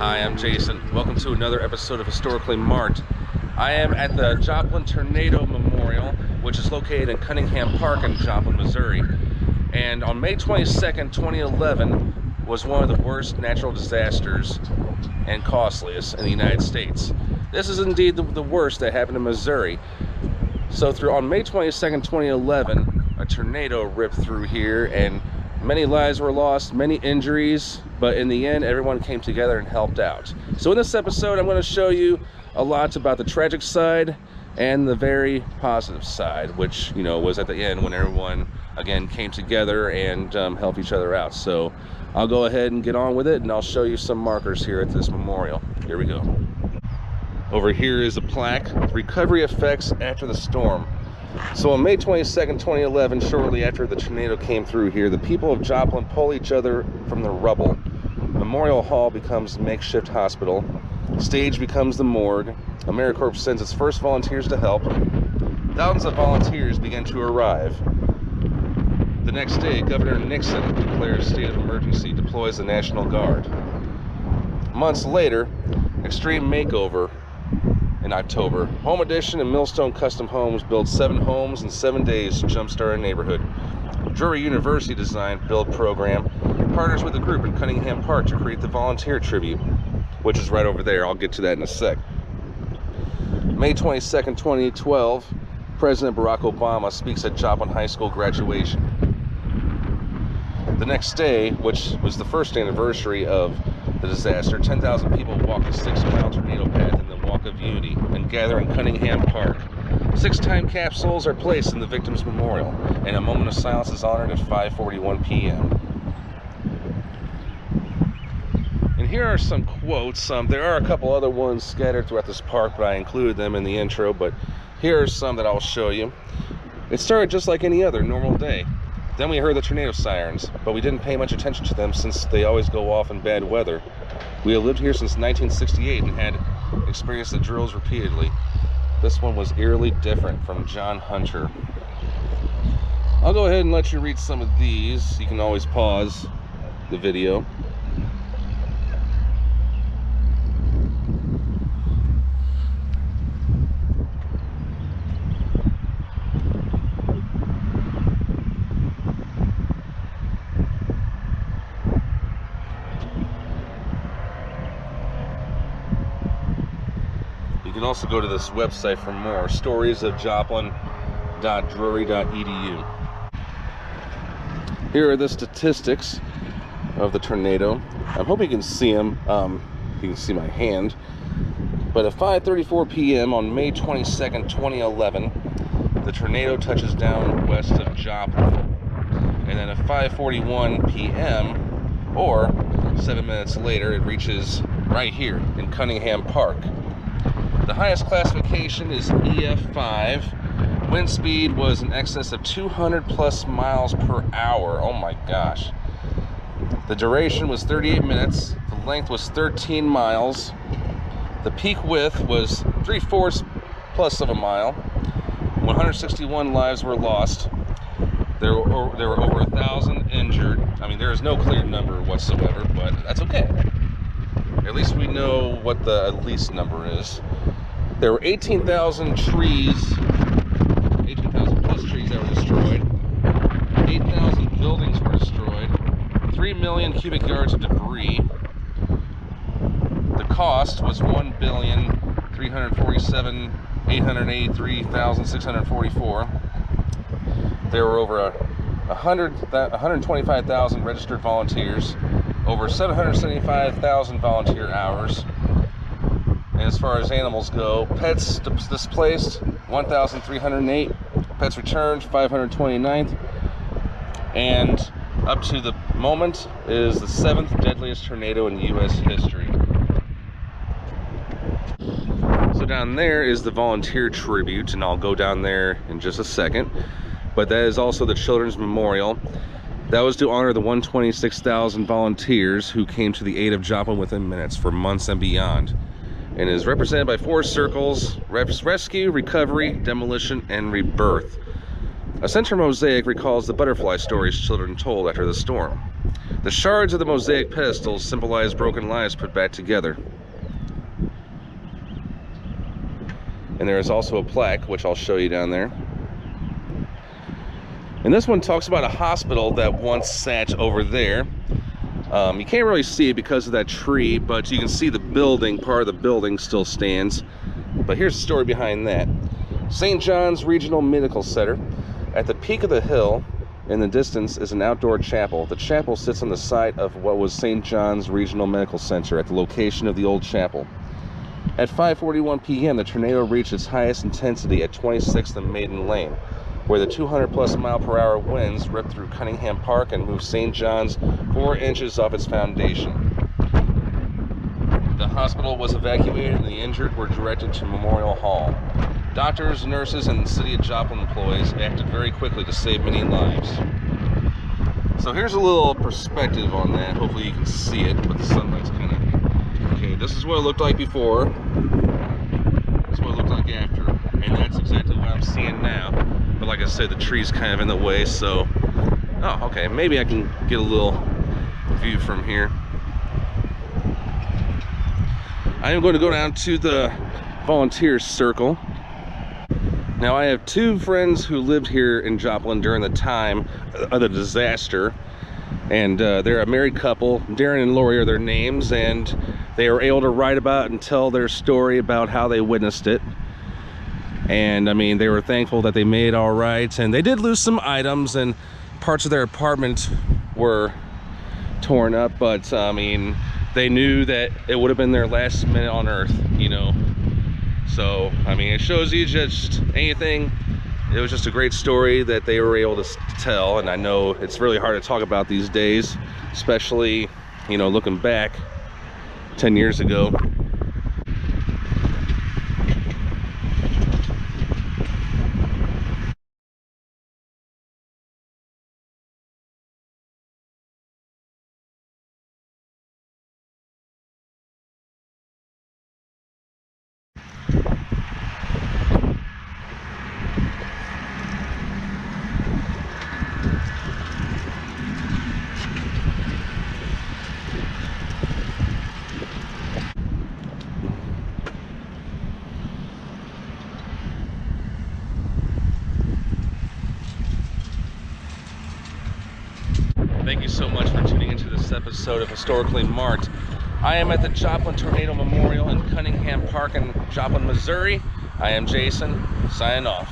Hi, I'm Jason. Welcome to another episode of Historically Marked. I am at the Joplin Tornado Memorial, which is located in Cunningham Park in Joplin, Missouri. And on May 22nd, 2011 was one of the worst natural disasters and costliest in the United States. This is indeed the worst that happened in Missouri. So on May 22nd, 2011, a tornado ripped through here and many lives were lost, many injuries, but in the end, everyone came together and helped out. So in this episode, I'm going to show you a lot about the tragic side and the very positive side, which, was at the end when everyone, again, came together and helped each other out. So I'll go ahead and get on with it, and I'll show you some markers here at this memorial. Here we go. Over here is a plaque, Recovery Effects After the Storm. So on May 22nd, 2011, shortly after the tornado came through here, the people of Joplin pull each other from the rubble. Memorial Hall becomes makeshift hospital. Stage becomes the morgue. AmeriCorps sends its first volunteers to help. Thousands of volunteers begin to arrive. The next day, Governor Nixon declares state of emergency, deploys the National Guard. Months later, extreme makeover. In October, Home Edition and Millstone Custom Homes build 7 homes in 7 days to jumpstart a neighborhood. Drury University Design Build Program partners with a group in Cunningham Park to create the Volunteer Tribute, which is right over there. I'll get to that in a sec. May 22nd, 2012, President Barack Obama speaks at Joplin High School graduation. The next day, which was the first anniversary of the disaster, 10,000 people walk the 6-mile tornado path in the Walk of Unity and gather in Cunningham Park. 6 time capsules are placed in the victims' memorial, and a moment of silence is honored at 5:41 p.m. And here are some quotes. There are a couple other ones scattered throughout this park, but I included them in the intro. But here are some that I'll show you. It started just like any other normal day. Then we heard the tornado sirens, but we didn't pay much attention to them since they always go off in bad weather. We have lived here since 1968 and had experienced the drills repeatedly. This one was eerily different, from John Hunter. I'll go ahead and let you read some of these. You can always pause the video. You can also go to this website for more, storiesofjoplin.drury.edu. Here are the statistics of the tornado. I hope you can see them. You can see my hand. But at 5:34 p.m. on May 22nd, 2011, the tornado touches down west of Joplin. And then at 5:41 p.m., or 7 minutes later, it reaches right here in Cunningham Park. The highest classification is EF5. Wind speed was in excess of 200 plus miles per hour. Oh my gosh. The duration was 38 minutes. The length was 13 miles. The peak width was 3/4 plus of a mile. 161 lives were lost. There were over 1,000 injured. I mean, there is no clear number whatsoever, but that's okay. At least we know what the at least number is. There were 18,000 trees, 18,000 plus trees that were destroyed. 8,000 buildings were destroyed. 3 million cubic yards of debris. The cost was $1,347,883,644. There were over 125,000 registered volunteers, over 775,000 volunteer hours. And as far as animals go, pets displaced, 1,308. Pets returned, 529th. And up to the moment is the 7th deadliest tornado in U.S. history. So down there is the volunteer tribute, and I'll go down there in just a second. But that is also the Children's Memorial. That was to honor the 126,000 volunteers who came to the aid of Joplin within minutes for months and beyond, and is represented by 4 circles: rescue, recovery, demolition, and rebirth. A center mosaic recalls the butterfly stories children told after the storm. The shards of the mosaic pedestals symbolize broken lives put back together. And there is also a plaque, which I'll show you down there. And this one talks about a hospital that once sat over there. You can't really see it because of that tree, but you can see the building, part of the building still stands. But here's the story behind that. St. John's Regional Medical Center. At the peak of the hill, in the distance, is an outdoor chapel. The chapel sits on the site of what was St. John's Regional Medical Center at the location of the old chapel. At 5:41 p.m., the tornado reached its highest intensity at 26th and Maiden Lane, where the 200+ mile/hour winds ripped through Cunningham Park and moved St. John's 4 inches off its foundation. The hospital was evacuated and the injured were directed to Memorial Hall. Doctors, nurses, and City of Joplin employees acted very quickly to save many lives. So here's a little perspective on that. Hopefully you can see it, but the sunlight's kind of... Okay, this is what it looked like before. This is what it looked like after. And that's exactly what I'm seeing now. But like I said, the tree's kind of in the way, so... Oh, okay, maybe I can get a little view from here. I am going to go down to the volunteer circle. Now, I have 2 friends who lived here in Joplin during the time of the disaster. And they're a married couple. Darren and Lori are their names, and they were able to write about and tell their story about how they witnessed it. And I mean, they were thankful that they made it all right. And they did lose some items, and parts of their apartment were torn up, but I mean, they knew that it would have been their last minute on earth, you know. So I mean, it shows you just anything. It was just a great story that they were able to tell, and I know it's really hard to talk about these days, especially, you know, looking back 10 years ago. Thank you so much for tuning into this episode of Historically Marked. I am at the Joplin Tornado Memorial in Cunningham Park in Joplin, Missouri. I am Jason, signing off.